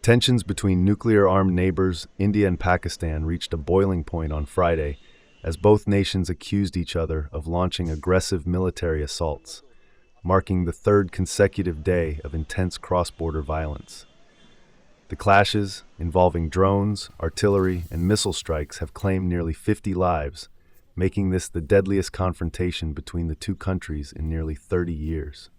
Tensions between nuclear-armed neighbors, India and Pakistan, reached a boiling point on Friday as both nations accused each other of launching aggressive military assaults, marking the third consecutive day of intense cross-border violence. The clashes, involving drones, artillery, and missile strikes, have claimed nearly 50 lives, making this the deadliest confrontation between the two countries in nearly 30 years.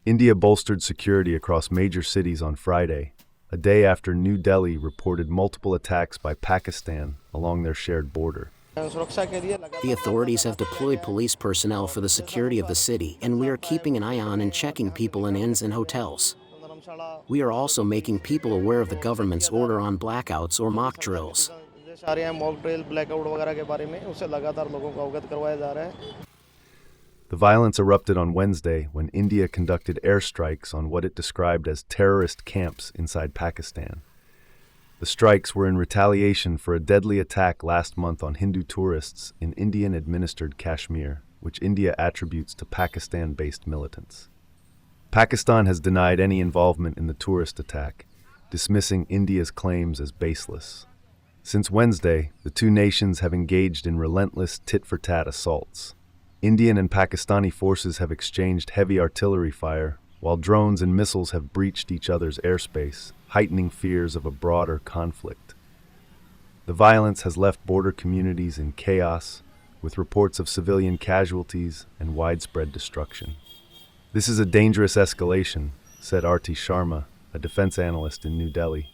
India bolstered security across major cities on Friday, a day after New Delhi reported multiple attacks by Pakistan along their shared border. The authorities have deployed police personnel for the security of the city, and we are keeping an eye on and checking people in inns and hotels. We are also making people aware of the government's order on blackouts or mock drills. The violence erupted on Wednesday when India conducted airstrikes on what it described as terrorist camps inside Pakistan. The strikes were in retaliation for a deadly attack last month on Hindu tourists in Indian-administered Kashmir, which India attributes to Pakistan-based militants. Pakistan has denied any involvement in the tourist attack, dismissing India's claims as baseless. Since Wednesday, the two nations have engaged in relentless tit-for-tat assaults. Indian and Pakistani forces have exchanged heavy artillery fire, while drones and missiles have breached each other's airspace, heightening fears of a broader conflict. The violence has left border communities in chaos, with reports of civilian casualties and widespread destruction. "This is a dangerous escalation," said Arti Sharma, a defense analyst in New Delhi.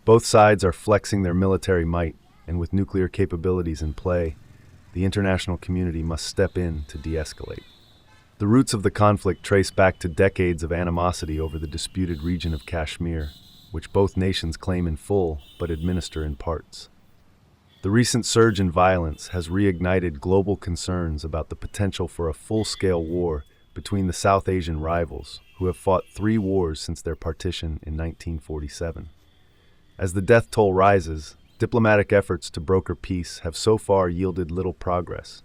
"Both sides are flexing their military might, and with nuclear capabilities in play, the international community must step in to de-escalate." The roots of the conflict trace back to decades of animosity over the disputed region of Kashmir, which both nations claim in full but administer in parts. The recent surge in violence has reignited global concerns about the potential for a full-scale war between the South Asian rivals, who have fought 3 wars since their partition in 1947. As the death toll rises, diplomatic efforts to broker peace have so far yielded little progress.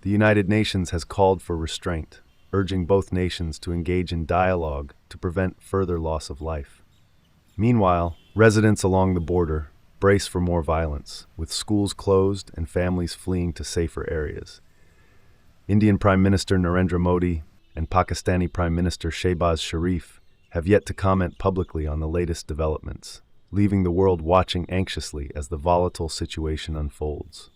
The United Nations has called for restraint, urging both nations to engage in dialogue to prevent further loss of life. Meanwhile, residents along the border brace for more violence, with schools closed and families fleeing to safer areas. Indian Prime Minister Narendra Modi and Pakistani Prime Minister Shehbaz Sharif have yet to comment publicly on the latest developments, leaving the world watching anxiously as the volatile situation unfolds.